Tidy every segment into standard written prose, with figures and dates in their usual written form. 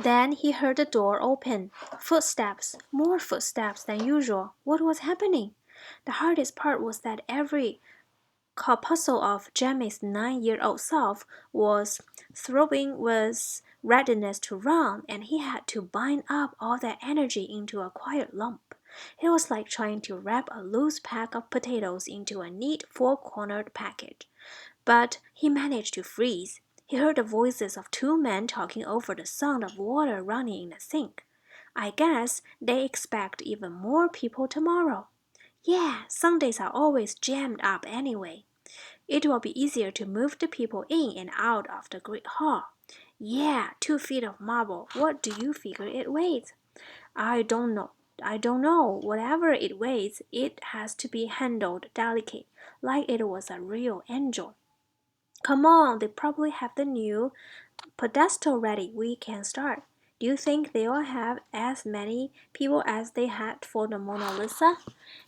Then he heard the door open. Footsteps, more footsteps than usual. What was happening? The hardest part was that every corpuscle of Jemmy's 9-year-old self was throbbing with readiness to run, and he had to bind up all that energy into a quiet lump. It was like trying to wrap a loose pack of potatoes into a neat four-cornered package. But he managed to freeze. He heard the voices of two men talking over the sound of water running in the sink. I guess they expect even more people tomorrow. Yeah, Sundays are always jammed up anyway. It will be easier to move the people in and out of the great hall. Yeah, 2 feet of marble. What do you figure it weighs? I don't know. I don't know. Whatever it weighs, it has to be handled delicate, like it was a real angel. Come on, they probably have the new pedestal ready. We can start. Do you think they'll have as many people as they had for the Mona Lisa?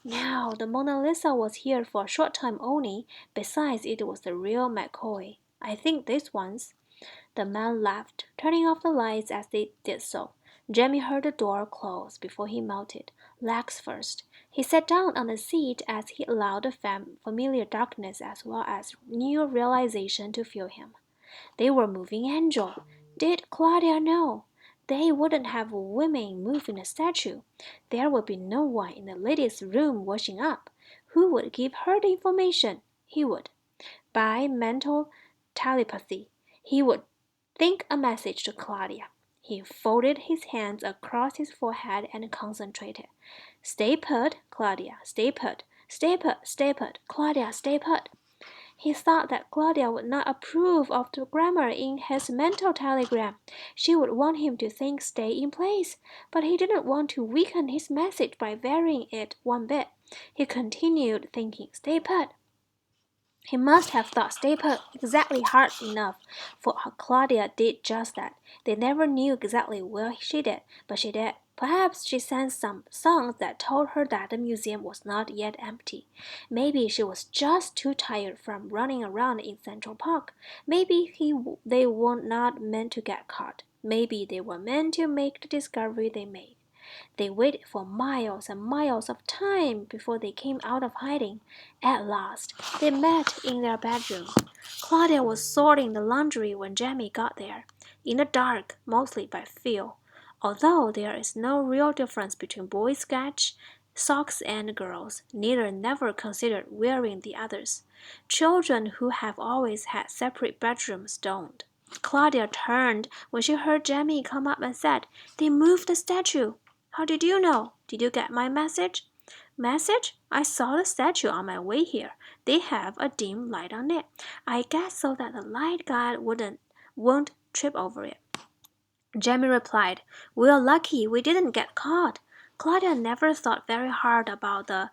No, the Mona Lisa was here for a short time only. Besides, it was the real McCoy. I think this one's. The man laughed, turning off the lights as they did so. Jemmy heard the door close before he mounted, legs first. He sat down on the seat as he allowed the familiar darkness as well as new realization to fill him. They were moving Angel. Did Claudia know? They wouldn't have women moving the statue. There would be no one in the lady's room washing up. Who would give her the information? He would. By mental telepathy, he would think a message to Claudia. He folded his hands across his forehead and concentrated. Stay put, Claudia, stay put. Stay put, stay put, Claudia, stay put. He thought that Claudia would not approve of the grammar in his mental telegram. She would want him to think stay in place, but he didn't want to weaken his message by varying it one bit. He continued thinking stay put. He must have thought stay put exactly hard enough, for Claudia did just that. They never knew exactly what she did, but she did. Perhaps she sang some songs that told her that the museum was not yet empty. Maybe she was just too tired from running around in Central Park. Maybe they were not meant to get caught. Maybe they were meant to make the discovery they made. They waited for miles and miles of time before they came out of hiding. At last, they met in their bedroom. Claudia was sorting the laundry when Jamie got there, in the dark, mostly by feel. Although there is no real difference between boys' sketch socks and girls, neither never considered wearing the others. Children who have always had separate bedrooms don't. Claudia turned when she heard Jamie come up and said, They moved the statue. How did you know? Did you get my message? Message? I saw the statue on my way here. They have a dim light on it. I guess so that the light guide won't trip over it. Jamie replied, We're lucky we didn't get caught. Claudia never thought very hard about the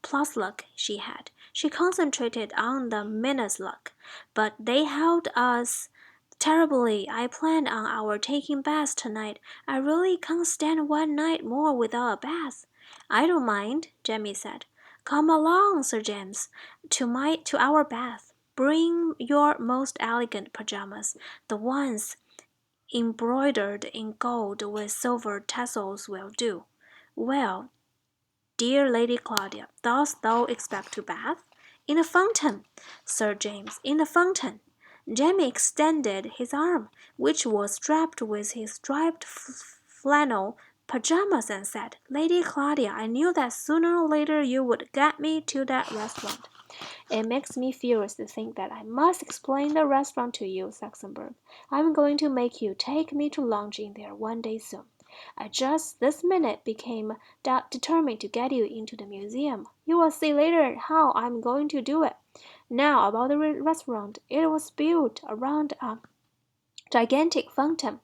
plus luck she had. She concentrated on the minus luck. But they held us terribly. I planned on our taking baths tonight. I really can't stand one night more without a bath. I don't mind, Jamie said. Come along, Sir James, to our bath. Bring your most elegant pajamas, the ones embroidered in gold with silver tassels will do. Well, dear Lady Claudia, dost thou expect to bath? In the fountain, Sir James, in the fountain. Jamie extended his arm, which was strapped with his striped flannel pajamas, and said, Lady Claudia, I knew that sooner or later you would get me to that restaurant. It makes me furious to think that I must explain the restaurant to you, Saxonburg. I'm going to make you take me to lunch in there one day soon. I just this minute became determined to get you into the museum. You will see later how I'm going to do it. Now about the restaurant. It was built around a gigantic fountain.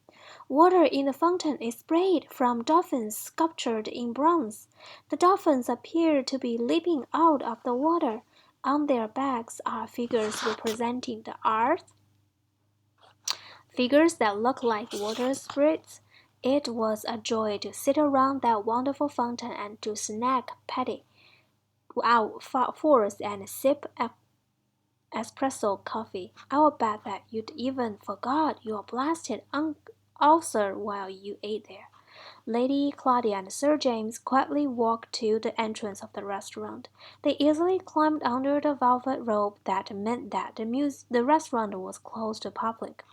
Water in the fountain is sprayed from dolphins sculptured in bronze. The dolphins appear to be leaping out of the water. On their backs are figures representing the earth, figures that look like water spirits. It was a joy to sit around that wonderful fountain and to snack patty out force and sip espresso coffee. I'll bet that you'd even forgot your blasted ulcer while you ate there. Lady Claudia and Sir James quietly walked to the entrance of the restaurant. They easily climbed under the velvet rope that meant that the restaurant was closed to public.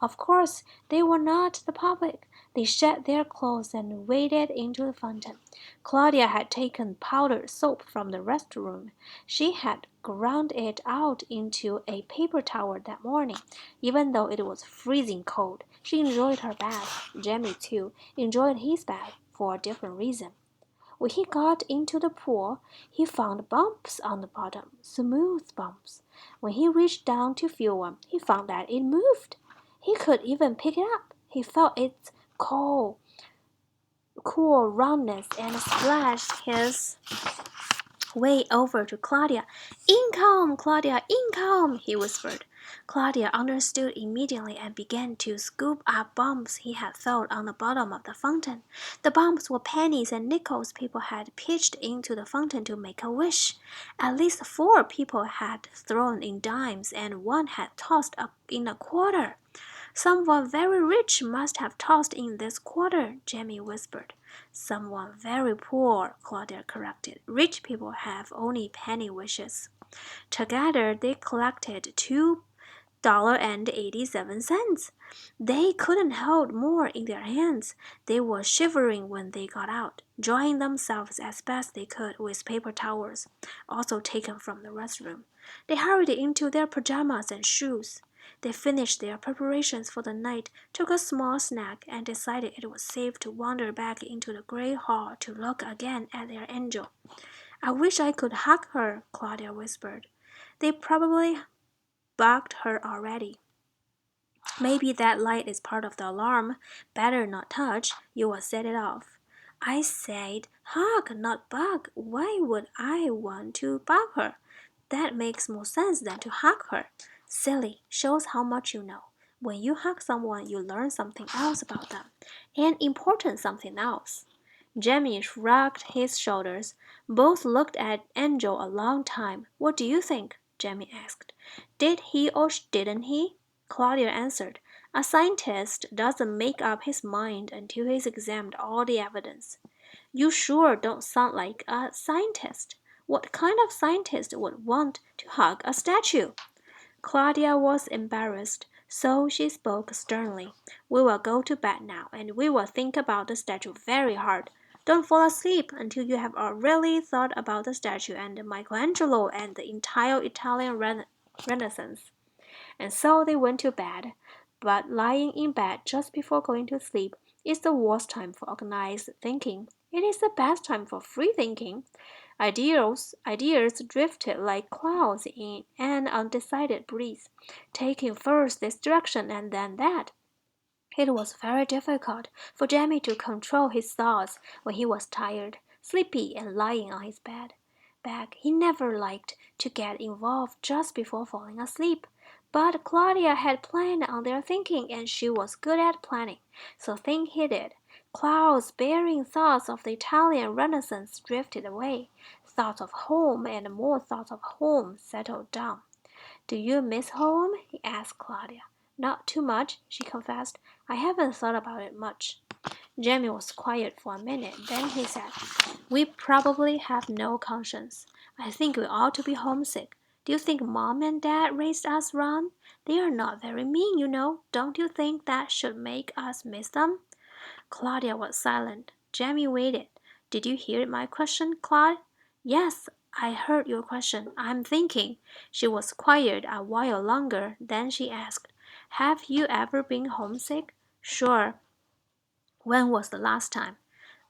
Of course, they were not the public. They shed their clothes and waded into the fountain. Claudia had taken powdered soap from the restroom. She had ground it out into a paper towel that morning. Even though it was freezing cold, she enjoyed her bath. Jemmy, too, enjoyed his bath for a different reason. When he got into the pool, he found bumps on the bottom, smooth bumps. When he reached down to feel one, he found that it moved. He could even pick it up. He felt its cool roundness and splashed his way over to Claudia. Income, Claudia, income, he whispered. Claudia understood immediately and began to scoop up bumps he had felt on the bottom of the fountain. The bumps were pennies and nickels people had pitched into the fountain to make a wish. At least 4 people had thrown in dimes and 1 had tossed up in a quarter. Someone very rich must have tossed in this quarter, Jemmy whispered. Someone very poor, Claudia corrected. Rich people have only penny wishes. Together they collected $2.87. They couldn't hold more in their hands. They were shivering when they got out, drying themselves as best they could with paper towels, also taken from the restroom. They hurried into their pajamas and shoes. They finished their preparations for the night, took a small snack, and decided it was safe to wander back into the great hall to look again at their angel. I wish I could hug her, Claudia whispered. They probably bugged her already. Maybe that light is part of the alarm. Better not touch, you will set it off. I said hug, not bug. Why would I want to bug her? That makes more sense than to hug her. Silly, shows how much you know. When you hug someone, you learn something else about them, and important something else. Jemmy shrugged his shoulders. Both looked at Angel a long time. What do you think? Jemmy asked. Did he or didn't he? Claudia answered. A scientist doesn't make up his mind until he's examined all the evidence. You sure don't sound like a scientist. What kind of scientist would want to hug a statue? Claudia was embarrassed, so she spoke sternly. We will go to bed now, and we will think about the statue very hard. Don't fall asleep until you have really thought about the statue and Michelangelo and the entire Italian Renaissance. And so they went to bed. But lying in bed just before going to sleep is the worst time for organized thinking. It is the best time for free thinking. Ideas drifted like clouds in an undecided breeze, taking first this direction and then that. It was very difficult for Jemmy to control his thoughts when he was tired, sleepy, and lying on his bed. He never liked to get involved just before falling asleep. But Claudia had planned on their thinking, and she was good at planning, so think he did. Clouds bearing thoughts of the Italian Renaissance drifted away. Thoughts of home and more thoughts of home settled down. Do you miss home? He asked Claudia. Not too much, she confessed. I haven't thought about it much. Jamie was quiet for a minute. Then he said, We probably have no conscience. I think we ought to be homesick. Do you think Mom and Dad raised us wrong? They are not very mean, you know. Don't you think that should make us miss them? Claudia was silent. Jamie waited. Did you hear my question, Claude? Yes, I heard your question. I'm thinking. She was quiet a while longer. Then she asked, Have you ever been homesick? Sure. When was the last time?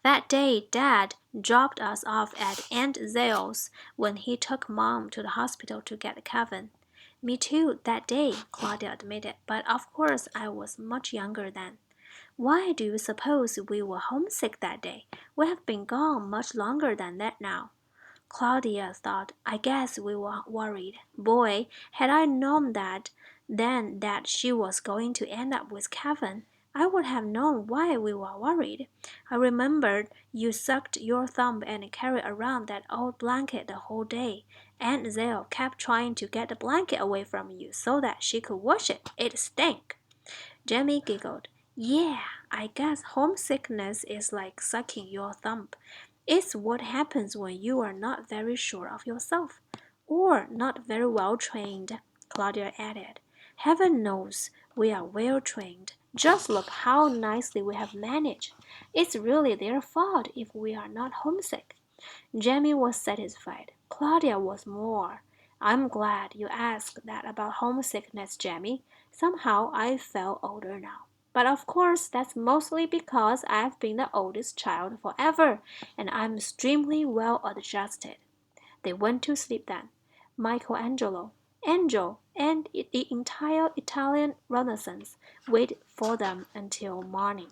That day Dad dropped us off at Aunt Zale's when he took Mom to the hospital to get Kevin. Me too, that day, Claudia admitted, but of course I was much younger then. Why do you suppose we were homesick that day? We have been gone much longer than that now. Claudia thought, I guess we were worried. Boy, had I known then that she was going to end up with Kevin, I would have known why we were worried. I remembered you sucked your thumb and carried around that old blanket the whole day. Aunt Zale kept trying to get the blanket away from you so that she could wash it. It stank. Jemmy giggled. Yeah, I guess homesickness is like sucking your thumb. It's what happens when you are not very sure of yourself, or not very well trained, Claudia added. Heaven knows we are well trained. Just look how nicely we have managed. It's really their fault if we are not homesick. Jamie was satisfied. Claudia was more. I'm glad you asked that about homesickness, Jamie. Somehow I feel older now. But of course, that's mostly because I've been the oldest child forever, and I'm extremely well adjusted. They went to sleep then. Michelangelo, Angel, and the entire Italian Renaissance waited for them until morning.